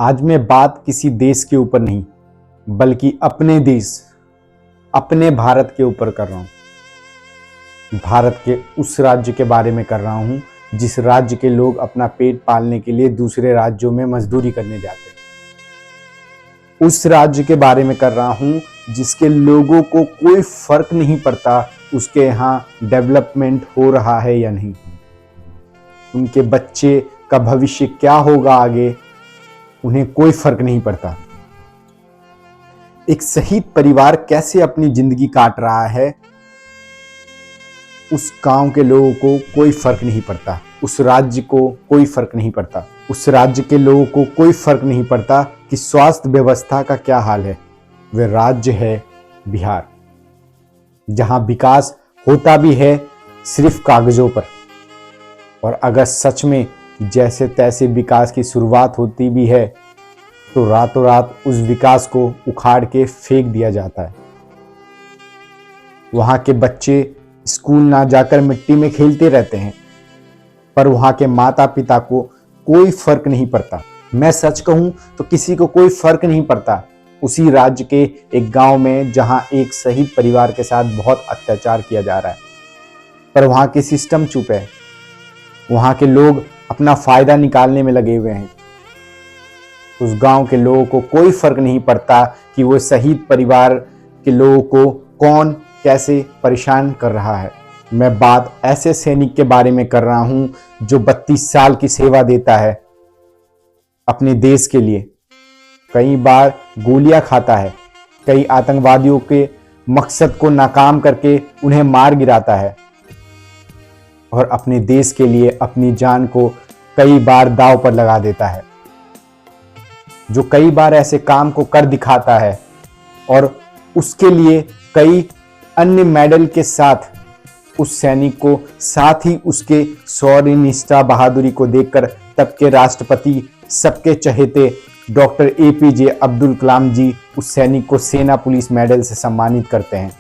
आज मैं बात किसी देश के ऊपर नहीं बल्कि अपने देश, अपने भारत के ऊपर कर रहा हूं। भारत के उस राज्य के बारे में कर रहा हूं जिस राज्य के लोग अपना पेट पालने के लिए दूसरे राज्यों में मजदूरी करने जाते हैं। उस राज्य के बारे में कर रहा हूं जिसके लोगों को कोई फर्क नहीं पड़ता उसके यहाँ डेवलपमेंट हो रहा है या नहीं, उनके बच्चे का भविष्य क्या होगा आगे, उन्हें कोई फर्क नहीं पड़ता। एक शहीद परिवार कैसे अपनी जिंदगी काट रहा है उस गांव के लोगों को कोई फर्क नहीं पड़ता, उस राज्य को कोई फर्क नहीं पड़ता, उस राज्य के लोगों को कोई फर्क नहीं पड़ता कि स्वास्थ्य व्यवस्था का क्या हाल है। वह राज्य है बिहार, जहां विकास होता भी है सिर्फ कागजों पर, और अगर सच में जैसे तैसे विकास की शुरुआत होती भी है तो रातों रात उस विकास को उखाड़ के फेंक दिया जाता है। वहां के बच्चे स्कूल ना जाकर मिट्टी में खेलते रहते हैं, पर वहां के माता पिता को कोई फर्क नहीं पड़ता। मैं सच कहूं तो किसी को कोई फर्क नहीं पड़ता उसी राज्य के एक गांव में जहां एक शहीद परिवार के साथ बहुत अत्याचार किया जा रहा है, पर वहां के सिस्टम चुप है। वहां के लोग अपना फायदा निकालने में लगे हुए हैं। उस गांव के लोगों को कोई फर्क नहीं पड़ता कि वो शहीद परिवार के लोगों को कौन कैसे परेशान कर रहा है। मैं बात ऐसे सैनिक के बारे में कर रहा हूं जो 32 साल की सेवा देता है अपने देश के लिए, कई बार गोलियां खाता है, कई आतंकवादियों के मकसद को नाकाम करके उन्हें मार गिराता है और अपने देश के लिए अपनी जान को कई बार दांव पर लगा देता है, जो कई बार ऐसे काम को कर दिखाता है और उसके लिए कई अन्य मेडल के साथ उस सैनिक को, साथ ही उसके शौर्य निष्ठा बहादुरी को देखकर तब के राष्ट्रपति, सबके चहेते डॉक्टर APJ अब्दुल कलाम जी उस सैनिक को सेना पुलिस मेडल से सम्मानित करते हैं।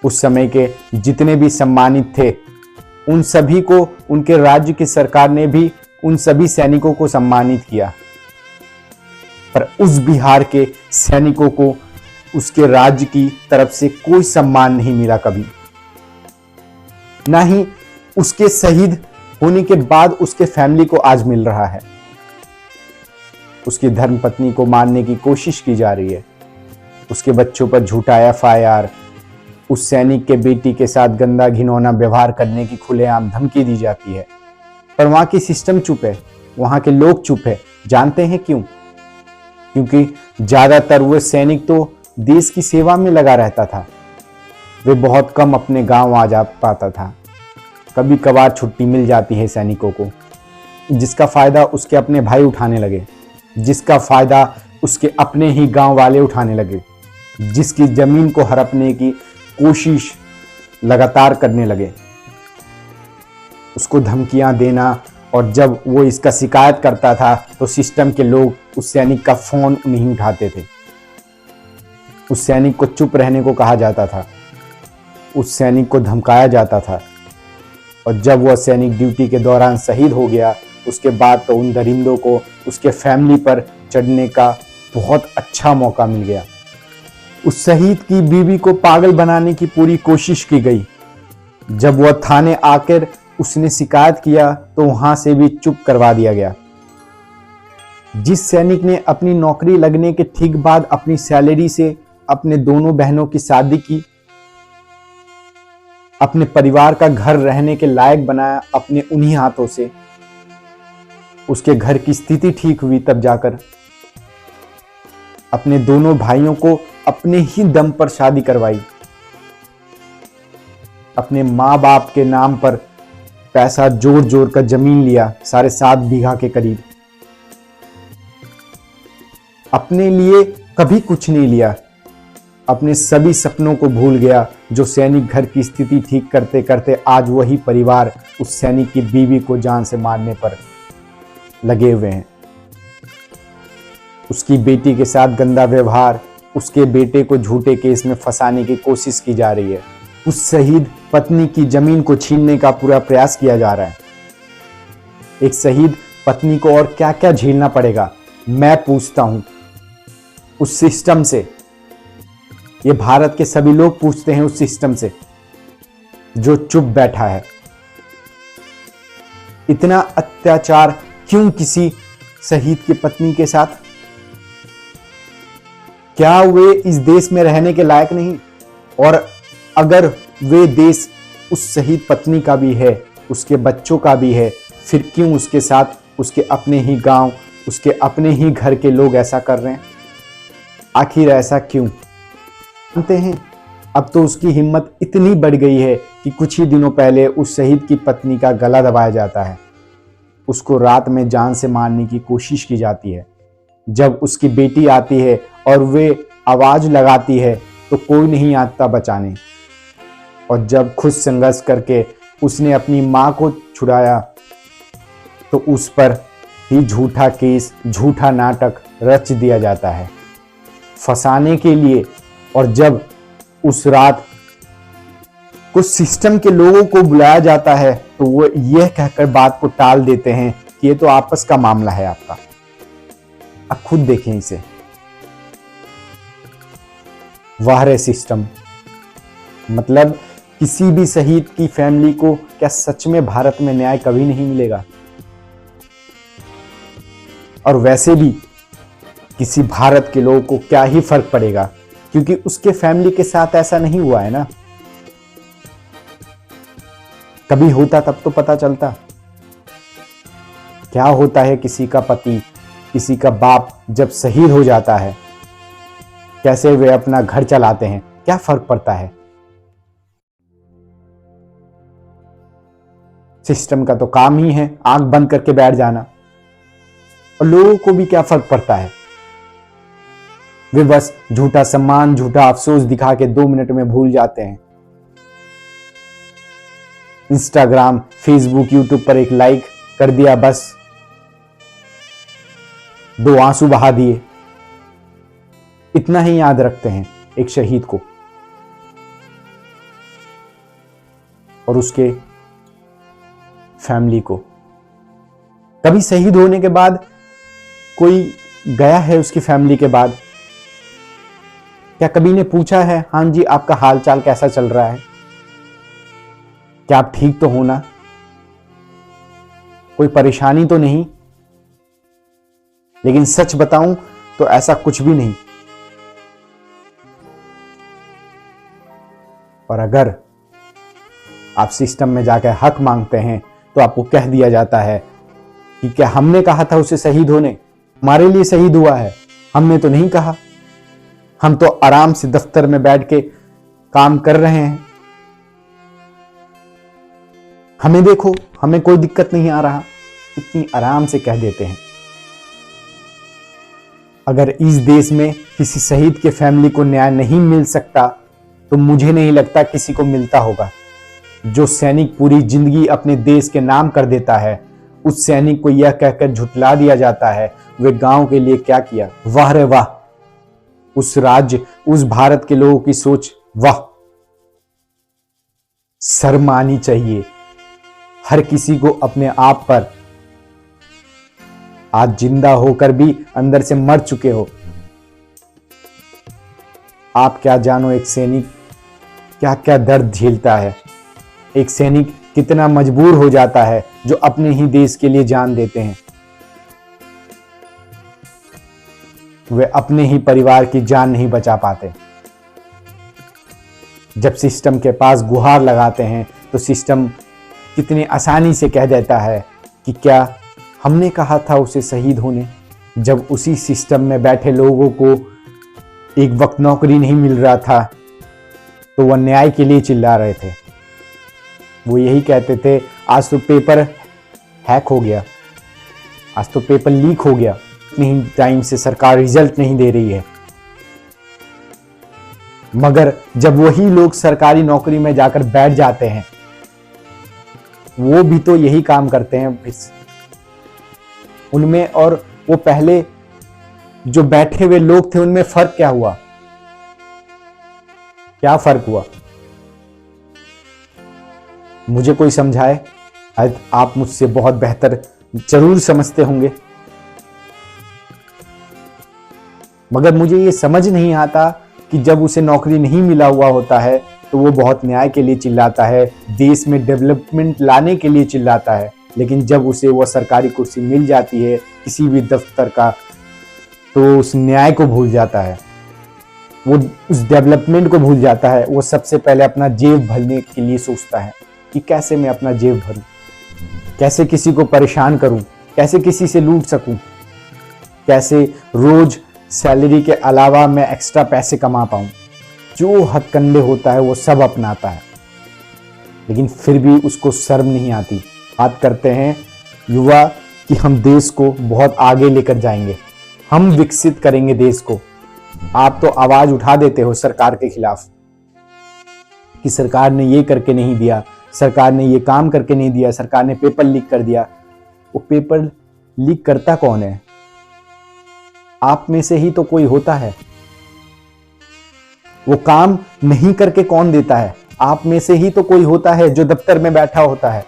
उस समय के जितने भी सम्मानित थे उन सभी को उनके राज्य की सरकार ने भी उन सभी सैनिकों को सम्मानित किया, पर उस बिहार के सैनिकों को उसके राज्य की तरफ से कोई सम्मान नहीं मिला कभी, ना ही उसके शहीद होने के बाद उसके फैमिली को आज मिल रहा है। उसकी धर्मपत्नी को मारने की कोशिश की जा रही है, उसके बच्चों पर झूठा FIR, उस सैनिक के बेटी के साथ गंदा घिनौना व्यवहार करने की खुलेआम धमकी दी जाती है, पर वहां की सिस्टम चुप है, वहां के लोग चुप है। जानते हैं क्यों? क्योंकि ज्यादातर वो सैनिक तो देश की सेवा में लगा रहता था, वे बहुत कम अपने गांव आ जा पाता था। कभी कभार छुट्टी मिल जाती है सैनिकों को, जिसका फायदा उसके अपने भाई उठाने लगे, जिसका फायदा उसके अपने ही गांव वाले उठाने लगे, जिसकी जमीन को हड़पने की कोशिश लगातार करने लगे, उसको धमकियां देना, और जब वो इसका शिकायत करता था तो सिस्टम के लोग उस सैनिक का फोन नहीं उठाते थे। उस सैनिक को चुप रहने को कहा जाता था, उस सैनिक को धमकाया जाता था, और जब वह सैनिक ड्यूटी के दौरान शहीद हो गया उसके बाद तो उन दरिंदों को उसके फैमिली पर चढ़ने का बहुत अच्छा मौका मिल गया। उस शहीद की बीवी को पागल बनाने की पूरी कोशिश की गई। जब वह थाने आकर उसने शिकायत किया तो वहां से भी चुप करवा दिया गया। जिस सैनिक ने अपनी नौकरी लगने के ठीक बाद अपनी सैलरी से अपने दोनों बहनों की शादी की, अपने परिवार का घर रहने के लायक बनाया अपने उन्हीं हाथों से, उसके घर की स्थिति ठीक हुई तब जाकर अपने दोनों भाइयों को अपने ही दम पर शादी करवाई, अपने माँ बाप के नाम पर पैसा जोड़ जोड़ कर जमीन लिया 7.5 बीघा के करीब, अपने लिए कभी कुछ नहीं लिया, अपने सभी सपनों को भूल गया। जो सैनिक घर की स्थिति ठीक करते करते आज वही परिवार उस सैनिक की बीवी को जान से मारने पर लगे हुए हैं। उसकी बेटी के साथ गंदा व्यवहार, उसके बेटे को झूठे केस में फंसाने की कोशिश की जा रही है, उस शहीद पत्नी की जमीन को छीनने का पूरा प्रयास किया जा रहा है। एक शहीद पत्नी को और क्या क्या झेलना पड़ेगा। मैं पूछता हूं उस सिस्टम से, ये भारत के सभी लोग पूछते हैं उस सिस्टम से जो चुप बैठा है। इतना अत्याचार क्यों किसी शहीद की पत्नी के साथ? क्या वे इस देश में रहने के लायक नहीं? और अगर वे देश उस शहीद पत्नी का भी है, उसके बच्चों का भी है, फिर क्यों उसके साथ उसके अपने ही गांव, उसके अपने ही घर के लोग ऐसा कर रहे हैं? आखिर ऐसा क्यों? जानते हैं, अब तो उसकी हिम्मत इतनी बढ़ गई है कि कुछ ही दिनों पहले उस शहीद की पत्नी का गला दबाया जाता है। उसको रात में जान से मारने की कोशिश की जाती है। जब उसकी बेटी आती है और वे आवाज लगाती है तो कोई नहीं आता बचाने। और जब खुद संघर्ष करके उसने अपनी मां को छुड़ाया तो उस पर ही झूठा केस, झूठा नाटक रच दिया जाता है फंसाने के लिए। और जब उस रात कुछ सिस्टम के लोगों को बुलाया जाता है तो वो यह कहकर बात को टाल देते हैं कि ये तो आपस का मामला है आपका। अब खुद देखें इसे। वाह रे सिस्टम। मतलब किसी भी शहीद की फैमिली को क्या सच में भारत में न्याय कभी नहीं मिलेगा? और वैसे भी किसी भारत के लोगों को क्या ही फर्क पड़ेगा, क्योंकि उसके फैमिली के साथ ऐसा नहीं हुआ है ना। कभी होता तब तो पता चलता क्या होता है किसी का पति, किसी का बाप जब शहीद हो जाता है, कैसे वे अपना घर चलाते हैं, क्या फर्क पड़ता है। सिस्टम का तो काम ही है आंख बंद करके बैठ जाना, और लोगों को भी क्या फर्क पड़ता है। वे बस झूठा सम्मान, झूठा अफसोस दिखा के 2 मिनट में भूल जाते हैं। इंस्टाग्राम, फेसबुक, यूट्यूब पर एक लाइक कर दिया, बस 2 आंसू बहा दिए, इतना ही याद रखते हैं एक शहीद को और उसके फैमिली को। कभी शहीद होने के बाद कोई गया है उसकी फैमिली के बाद? क्या कभी ने पूछा है, हाँ जी आपका हालचाल कैसा चल रहा है, क्या आप ठीक तो हो ना, कोई परेशानी तो नहीं? लेकिन सच बताऊं तो ऐसा कुछ भी नहीं। और अगर आप सिस्टम में जाकर हक मांगते हैं तो आपको कह दिया जाता है कि क्या हमने कहा था उसे शहीद होने, हमारे लिए शहीद हुआ है? हमने तो नहीं कहा, हम तो आराम से दफ्तर में बैठ के काम कर रहे हैं, हमें देखो, हमें कोई दिक्कत नहीं आ रहा। इतनी आराम से कह देते हैं। अगर इस देश में किसी शहीद के फैमिली को न्याय नहीं मिल सकता तो मुझे नहीं लगता किसी को मिलता होगा। जो सैनिक पूरी जिंदगी अपने देश के नाम कर देता है, उस सैनिक को यह कहकर झुठला दिया जाता है वे गांव के लिए क्या किया। वाह रे वाह, उस राज्य, उस भारत के लोगों की सोच, वाह, शर्म आनी चाहिए हर किसी को अपने आप पर। आज जिंदा होकर भी अंदर से मर चुके हो। आप क्या जानो एक सैनिक क्या क्या दर्द झेलता है, एक सैनिक कितना मजबूर हो जाता है जो अपने ही देश के लिए जान देते हैं। वे अपने ही परिवार की जान नहीं बचा पाते। जब सिस्टम के पास गुहार लगाते हैं तो सिस्टम कितनी आसानी से कह देता है कि क्या हमने कहा था उसे शहीद होने, जब उसी सिस्टम में बैठे लोगों को एक वक्त नौकरी नहीं मिल रहा था तो वह न्याय के लिए चिल्ला रहे थे। वो यही कहते थे आज तो पेपर हैक हो गया, आज तो पेपर लीक हो गया, इतनी टाइम से सरकार रिजल्ट नहीं दे रही है। मगर जब वही लोग सरकारी नौकरी में जाकर बैठ जाते हैं, वो भी तो यही काम करते हैं उनमें और वो पहले जो बैठे हुए लोग थे उनमें फर्क क्या हुआ? क्या फर्क हुआ? मुझे कोई समझाए। आप मुझसे बहुत बेहतर जरूर समझते होंगे, मगर मुझे ये समझ नहीं आता कि जब उसे नौकरी नहीं मिला हुआ होता है तो वो बहुत न्याय के लिए चिल्लाता है, देश में डेवलपमेंट लाने के लिए चिल्लाता है, लेकिन जब उसे वो सरकारी कुर्सी मिल जाती है किसी भी दफ्तर का तो उस न्याय को भूल जाता है, वो उस डेवलपमेंट को भूल जाता है। वो सबसे पहले अपना जेब भरने के लिए सोचता है कि कैसे मैं अपना जेब भरूं, कैसे किसी को परेशान करूं, कैसे किसी से लूट सकूं, कैसे रोज सैलरी के अलावा मैं एक्स्ट्रा पैसे कमा पाऊं। जो हथकंडे होता है वो सब अपनाता है, लेकिन फिर भी उसको शर्म नहीं आती। बात करते हैं युवा कि हम देश को बहुत आगे लेकर जाएंगे, हम विकसित करेंगे देश को। आप तो आवाज उठा देते हो सरकार के खिलाफ कि सरकार ने ये करके नहीं दिया, सरकार ने ये काम करके नहीं दिया, सरकार ने पेपर लीक कर दिया। वो पेपर लीक करता कौन है? आप में से ही तो कोई होता है। वो काम नहीं करके कौन देता है? आप में से ही तो कोई होता है जो दफ्तर में बैठा होता है।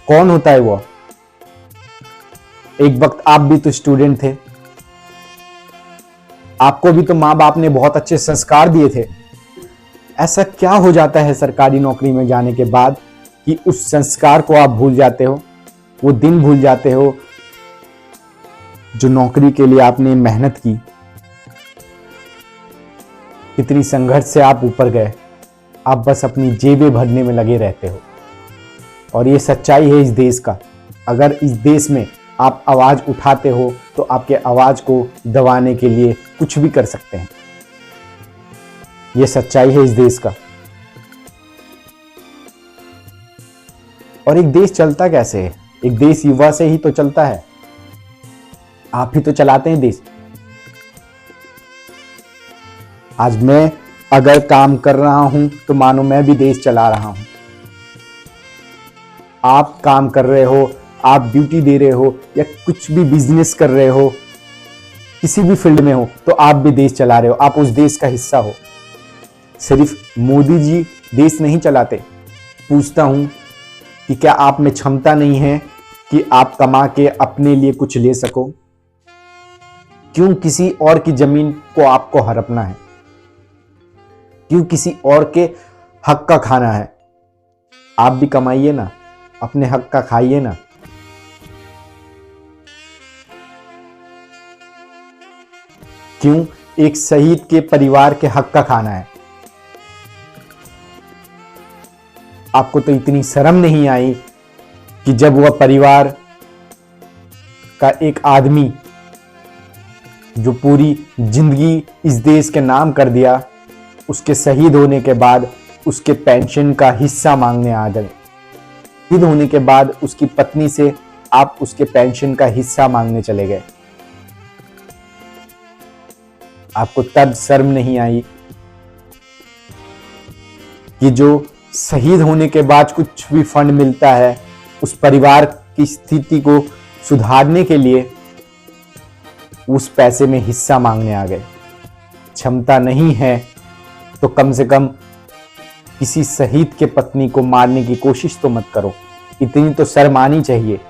कौन होता है वो? एक वक्त आप भी तो स्टूडेंट थे, आपको भी तो मां बाप ने बहुत अच्छे संस्कार दिए थे। ऐसा क्या हो जाता है सरकारी नौकरी में जाने के बाद कि उस संस्कार को आप भूल जाते हो, वो दिन भूल जाते हो जो नौकरी के लिए आपने मेहनत की, कितनी संघर्ष से आप ऊपर गए। आप बस अपनी जेबें भरने में लगे रहते हो, और ये सच्चाई है इस देश का। अगर इस देश में आप आवाज उठाते हो तो आपके आवाज को दबाने के लिए कुछ भी कर सकते हैं। ये सच्चाई है इस देश का। और एक देश चलता कैसे है? एक देश युवा से ही तो चलता है। आप ही तो चलाते हैं देश। आज मैं अगर काम कर रहा हूं तो मानो मैं भी देश चला रहा हूं। आप काम कर रहे हो, आप ड्यूटी दे रहे हो, या कुछ भी बिजनेस कर रहे हो, किसी भी फील्ड में हो, तो आप भी देश चला रहे हो, आप उस देश का हिस्सा हो। सिर्फ मोदी जी देश नहीं चलाते। पूछता हूं कि क्या आप में क्षमता नहीं है कि आप कमा के अपने लिए कुछ ले सको? क्यों किसी और की जमीन को आपको हड़पना है? क्यों किसी और के हक का खाना है? आप भी कमाइए ना, अपने हक का खाइए ना। क्यों एक शहीद के परिवार के हक का खाना है? आपको तो इतनी शर्म नहीं आई कि जब वह परिवार का एक आदमी जो पूरी जिंदगी इस देश के नाम कर दिया, उसके शहीद होने के बाद उसके पेंशन का हिस्सा मांगने आ गए। शहीद होने के बाद उसकी पत्नी से आप उसके पेंशन का हिस्सा मांगने चले गए। आपको तब शर्म नहीं आई कि जो शहीद होने के बाद कुछ भी फंड मिलता है, उस परिवार की स्थिति को सुधारने के लिए उस पैसे में हिस्सा मांगने आ गए। क्षमता नहीं है तो कम से कम किसी शहीद के पत्नी को मारने की कोशिश तो मत करो। इतनी तो शर्म आनी चाहिए।